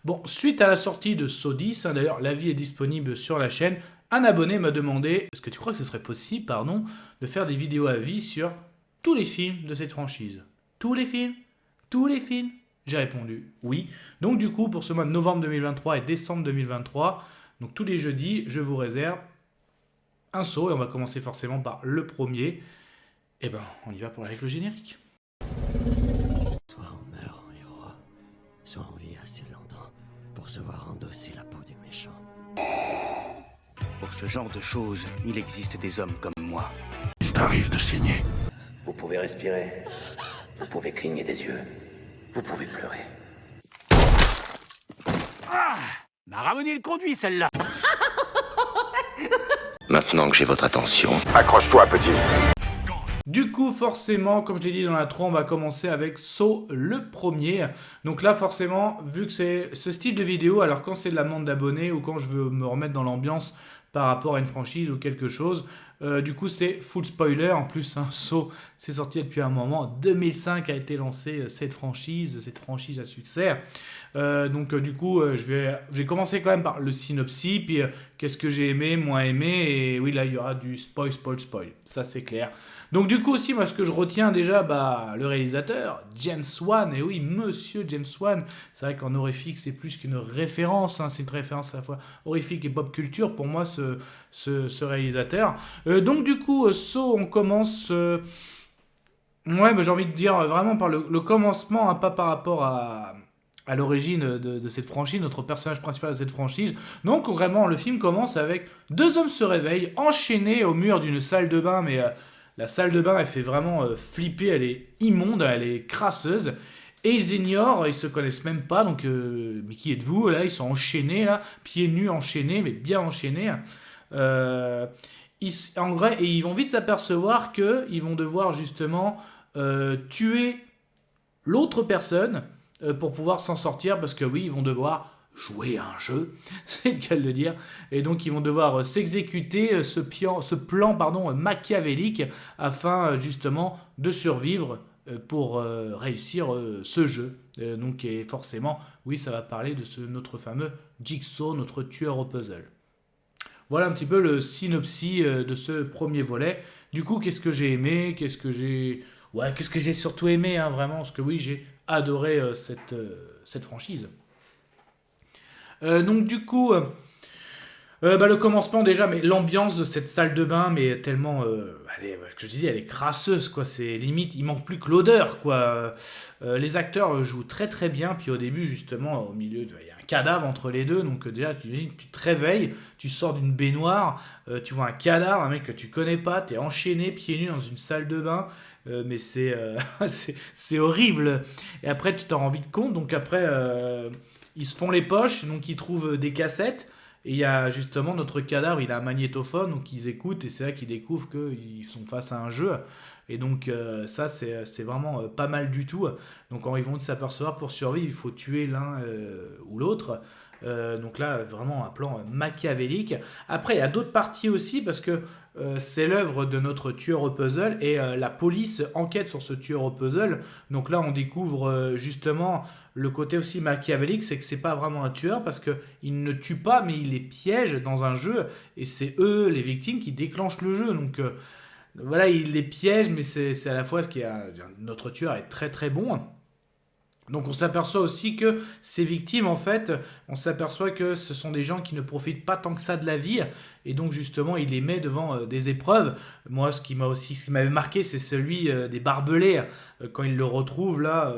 Bon, suite à la sortie de Saw 10, d'ailleurs l'avis est disponible sur la chaîne, un abonné m'a demandé, est-ce que tu crois que ce serait possible, pardon, de faire des vidéos à vie sur tous les films de cette franchise? Tous les films? Tous les films? J'ai répondu oui. Donc du coup, pour ce mois de novembre 2023 et décembre 2023, donc tous les jeudis, je vous réserve un saut et on va commencer forcément par le premier. Et ben, on y va avec le générique. Soit on meurt en héros, soit on vit assez longtemps pour se voir endosser la peau du méchant. Pour ce genre de choses, il existe des hommes comme moi. Il t'arrive de saigner. Vous pouvez respirer, vous pouvez cligner des yeux, vous pouvez pleurer. M'a ramené le conduit, celle-là. Maintenant que j'ai votre attention, Accroche-toi, petit. Du coup, forcément, comme je l'ai dit dans l'intro, on va commencer avec Saw le premier. Donc là, forcément, vu que c'est ce style de vidéo, alors quand c'est de la demande d'abonnés ou quand je veux me remettre dans l'ambiance par rapport à une franchise ou quelque chose, du coup, c'est full spoiler. En plus, hein, Saw, c'est sorti depuis un moment. 2005 a été lancée cette franchise à succès. Du coup, je vais commencer quand même par le synopsis, puis qu'est-ce que j'ai aimé, moins aimé, et oui, là, il y aura du spoil. Ça, c'est clair. Donc du coup aussi, moi ce que je retiens déjà, le réalisateur, James Wan, et oui, monsieur James Wan, c'est vrai qu'en horrifique c'est plus qu'une référence, hein, c'est une référence à la fois horrifique et pop culture pour moi ce réalisateur. Donc du coup, Saw, on commence... j'ai envie de dire vraiment par le commencement, hein, pas par rapport à l'origine de cette franchise, notre personnage principal de cette franchise. Donc vraiment, le film commence avec deux hommes se réveillent, enchaînés au mur d'une salle de bain, mais... la salle de bain, elle fait vraiment flipper, elle est immonde, elle est crasseuse. Et ils ignorent, ils se connaissent même pas, donc mais qui êtes-vous? Là, ils sont enchaînés, là, pieds nus enchaînés, mais bien enchaînés. En vrai, et ils vont vite s'apercevoir qu'ils vont devoir justement tuer l'autre personne pour pouvoir s'en sortir, parce que oui, ils vont devoir jouer à un jeu, c'est le cas de le dire, et donc ils vont devoir s'exécuter ce plan machiavélique afin justement de survivre pour réussir ce jeu. Donc et forcément, oui, ça va parler de notre fameux Jigsaw, notre tueur au puzzle. Voilà un petit peu le synopsis de ce premier volet. Du coup, qu'est-ce que j'ai aimé? Qu'est-ce que j'ai surtout aimé, hein, vraiment, parce que oui, j'ai adoré cette franchise. Donc du coup, le commencement déjà, mais l'ambiance de cette salle de bain, mais tellement, je disais, elle est crasseuse, quoi. C'est limite, il manque plus que l'odeur, quoi. Les acteurs jouent très très bien, puis au début justement, au milieu, il y a un cadavre entre les deux, donc déjà, tu te réveilles, tu sors d'une baignoire, tu vois un cadavre, un mec que tu connais pas, t'es enchaîné pieds nus dans une salle de bain. Mais c'est horrible. Et après, tu t'en rends vite compte. Donc après, ils se font les poches, donc ils trouvent des cassettes. Et il y a justement notre cadavre, il a un magnétophone, donc ils écoutent. Et c'est là qu'ils découvrent qu'ils sont face à un jeu. Et donc ça, c'est vraiment pas mal du tout. Donc quand ils vont s'apercevoir, pour survivre, il faut tuer l'un ou l'autre. Donc là, vraiment un plan machiavélique. Après, il y a d'autres parties aussi, parce que c'est l'œuvre de notre tueur au puzzle, et la police enquête sur ce tueur au puzzle. Donc là, on découvre justement le côté aussi machiavélique, c'est que c'est pas vraiment un tueur, parce qu'il ne tue pas, mais il les piège dans un jeu, et c'est eux, les victimes, qui déclenchent le jeu. Donc voilà, il les piège, mais c'est à la fois notre tueur est très très bon. Donc on s'aperçoit aussi que ces victimes, en fait, on s'aperçoit que ce sont des gens qui ne profitent pas tant que ça de la vie, et donc justement il les met devant des épreuves. Moi, ce qui m'avait marqué, c'est celui des barbelés, quand il le retrouve là,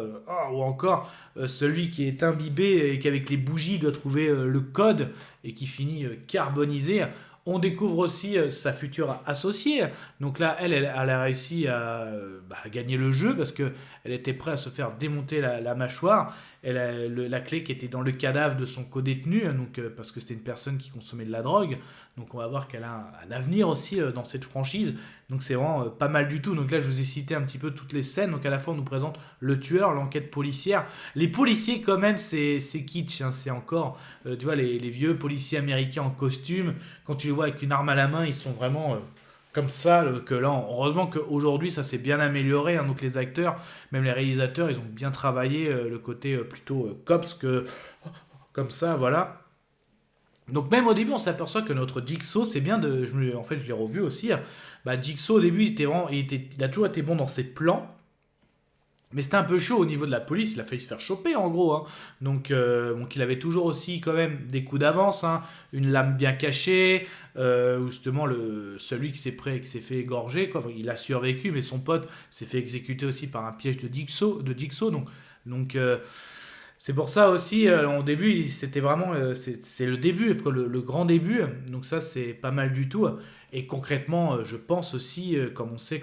ou encore celui qui est imbibé et qui avec les bougies doit trouver le code et qui finit carbonisé. On découvre aussi sa future associée. Donc là, elle a réussi à gagner le jeu, parce qu'elle était prête à se faire démonter la mâchoire. Elle a la clé qui était dans le cadavre de son codétenu, donc, parce que c'était une personne qui consommait de la drogue. Donc on va voir qu'elle a un avenir aussi dans cette franchise. Donc c'est vraiment pas mal du tout. Donc là, je vous ai cité un petit peu toutes les scènes. Donc à la fois, on nous présente le tueur, l'enquête policière. Les policiers, quand même, c'est kitsch, hein. C'est encore, tu vois, les vieux policiers américains en costume. Quand tu les vois avec une arme à la main, ils sont vraiment... comme ça, que là, heureusement qu'aujourd'hui ça s'est bien amélioré, hein, donc les acteurs, même les réalisateurs, ils ont bien travaillé le côté plutôt cops que comme ça, voilà. Donc même au début, on s'aperçoit que notre Jigsaw, c'est bien de... en fait, je l'ai revu aussi. Bah, Jigsaw, au début, il a toujours été bon dans ses plans. Mais c'était un peu chaud au niveau de la police, il a failli se faire choper en gros, hein. Donc il avait toujours aussi quand même des coups d'avance, hein. Une lame bien cachée, ou justement celui qui s'est fait égorger, quoi. Il a survécu, mais son pote s'est fait exécuter aussi par un piège de Jigsaw. Donc c'est pour ça aussi, au début, c'était vraiment, c'est le début, le grand début, donc ça c'est pas mal du tout. Et concrètement, je pense aussi, comme on sait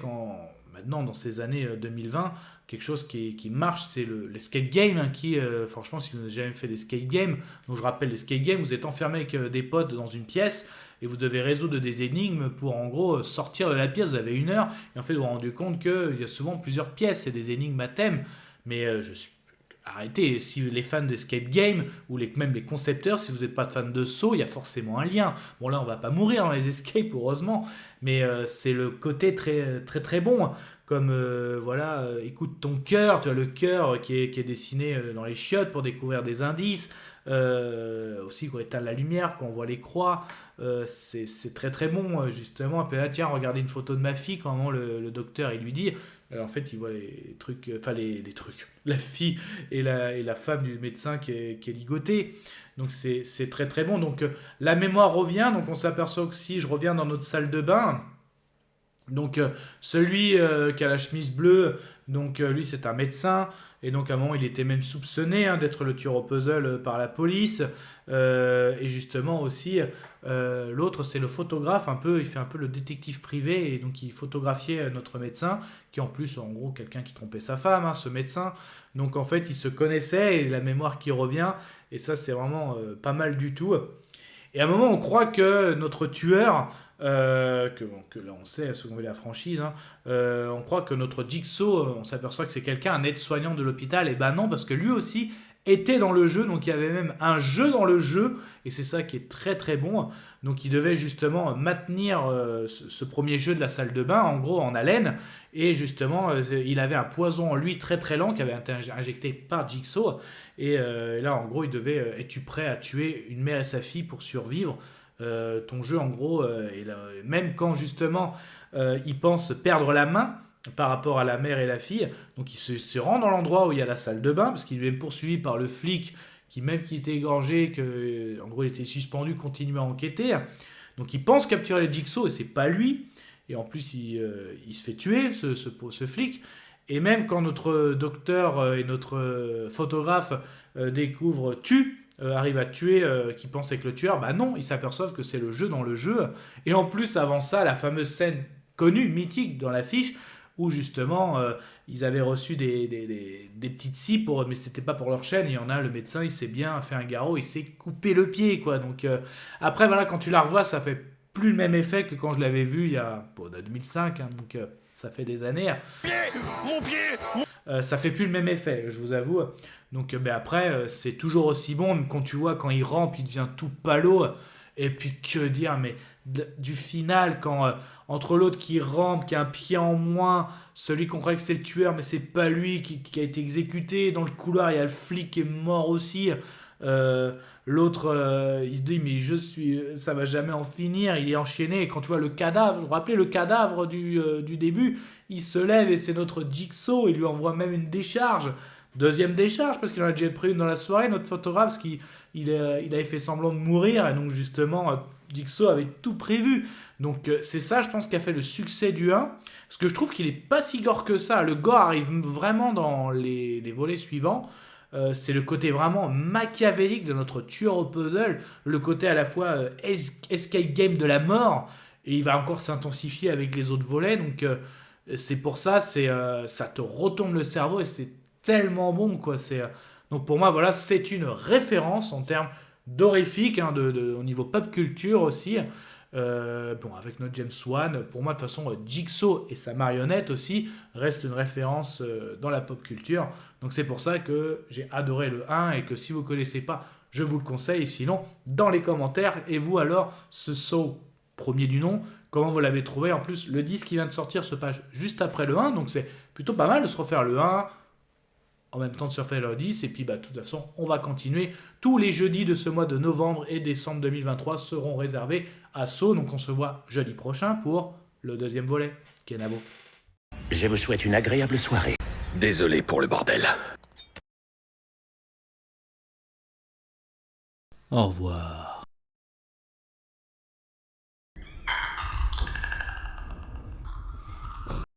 maintenant dans ces années 2020, quelque chose qui marche, c'est l'escape game, hein, franchement, si vous n'avez jamais fait d'escape game, donc je rappelle l'escape game, vous êtes enfermé avec des potes dans une pièce, et vous devez résoudre des énigmes pour en gros sortir de la pièce, vous avez 1 heure, et en fait vous vous rendez compte qu'il y a souvent plusieurs pièces, c'est des énigmes à thème, mais arrêtez, si les fans d'escape game, ou même les concepteurs, si vous n'êtes pas fan de saut, il y a forcément un lien. Bon là on va pas mourir dans les escapes, heureusement, mais c'est le côté très très très bon, comme voilà, écoute ton cœur, tu as le cœur qui est dessiné dans les chiottes pour découvrir des indices, aussi quand on éteint la lumière, quand on voit les croix, c'est très très bon, justement. Puis là, tiens, regardez une photo de ma fille, quand le docteur il lui dit, en fait il voit les trucs, enfin les trucs, la fille et la femme du médecin qui est ligotée. Donc c'est très très bon. Donc la mémoire revient, donc on s'aperçoit que si je reviens dans notre salle de bain, donc celui qui a la chemise bleue, donc lui c'est un médecin, et donc à un moment il était même soupçonné, hein, d'être le tueur au puzzle par la police, et justement aussi l'autre c'est le photographe, il fait un peu le détective privé, et donc il photographiait notre médecin, qui en plus en gros quelqu'un qui trompait sa femme, hein, ce médecin, donc en fait ils se connaissaient, et la mémoire qui revient, et ça c'est vraiment pas mal du tout. Et à un moment, on croit que notre tueur, que là on sait, seconde la franchise, hein, on croit que notre Jigsaw, on s'aperçoit que c'est quelqu'un, un aide-soignant de l'hôpital, et ben non, parce que lui aussi était dans le jeu, donc il y avait même un jeu dans le jeu, et c'est ça qui est très très bon. Donc il devait justement maintenir ce premier jeu de la salle de bain, en gros en haleine, et justement il avait un poison en lui très très lent qui avait été injecté par Jigsaw, et là en gros il devait, es-tu prêt à tuer une mère et sa fille pour survivre? Ton jeu en gros, et là, même quand justement il pense perdre la main par rapport à la mère et la fille, donc il se rend dans l'endroit où il y a la salle de bain, parce qu'il est poursuivi par le flic qui, même qui était égorgé, que en gros il était suspendu, continue à enquêter. Donc il pense capturer les Jigsaw, et c'est pas lui, et en plus il se fait tuer, ce flic. Et même quand notre docteur et notre photographe arrivent à tuer, qui pense être le tueur, bah non, ils s'aperçoivent que c'est le jeu dans le jeu. Et en plus, avant ça, la fameuse scène connue, mythique dans l'affiche, où justement ils avaient reçu des petites scies, mais c'était pas pour leur chaîne. Il y en a, le médecin il s'est bien fait un garrot, il s'est coupé le pied, quoi. Donc après voilà, quand tu la revois, ça fait plus le même effet que quand je l'avais vu il y a 2005, hein, donc ça fait des années. Mon pied. Ça fait plus le même effet, je vous avoue. Donc mais après c'est toujours aussi bon, même quand tu vois quand il rampe, il devient tout palo. Et puis que dire, mais du final, quand entre l'autre qui rampe, qui a un pied en moins, celui qu'on croit que c'est le tueur, mais c'est pas lui, qui a été exécuté dans le couloir, il y a le flic qui est mort aussi. L'autre, il se dit, mais ça va jamais en finir, il est enchaîné. Et quand tu vois le cadavre, je vous rappelez le cadavre du début, il se lève et c'est notre Jigsaw, il lui envoie même une décharge. Deuxième décharge, parce qu'il en a déjà pris une dans la soirée, notre photographe, parce qu'il avait fait semblant de mourir, et donc justement, Jigsaw avait tout prévu. Donc c'est ça, je pense, qui a fait le succès du 1, parce que je trouve qu'il est pas si gore que ça. Le gore arrive vraiment dans les volets suivants. C'est le côté vraiment machiavélique de notre tueur au puzzle, le côté à la fois escape game de la mort, et il va encore s'intensifier avec les autres volets, donc c'est pour ça, ça te retombe le cerveau, et c'est tellement bon, quoi. Donc pour moi, voilà, c'est une référence en termes d'horrifique, hein, au niveau pop culture aussi. Avec notre James Wan, pour moi de toute façon Jigsaw et sa marionnette aussi restent une référence dans la pop culture, donc c'est pour ça que j'ai adoré le 1, et que si vous ne connaissez pas, je vous le conseille. Sinon, dans les commentaires, et vous alors, ce Saw premier du nom, comment vous l'avez trouvé? En plus, le 10 qui vient de sortir se passe juste après le 1, donc c'est plutôt pas mal de se refaire le 1, en même temps de Surfer le 10, et puis de toute façon, on va continuer. Tous les jeudis de ce mois de novembre et décembre 2023 seront réservés à Saw, donc on se voit jeudi prochain pour le deuxième volet. Kenavo. Je vous souhaite une agréable soirée. Désolé pour le bordel. Au revoir.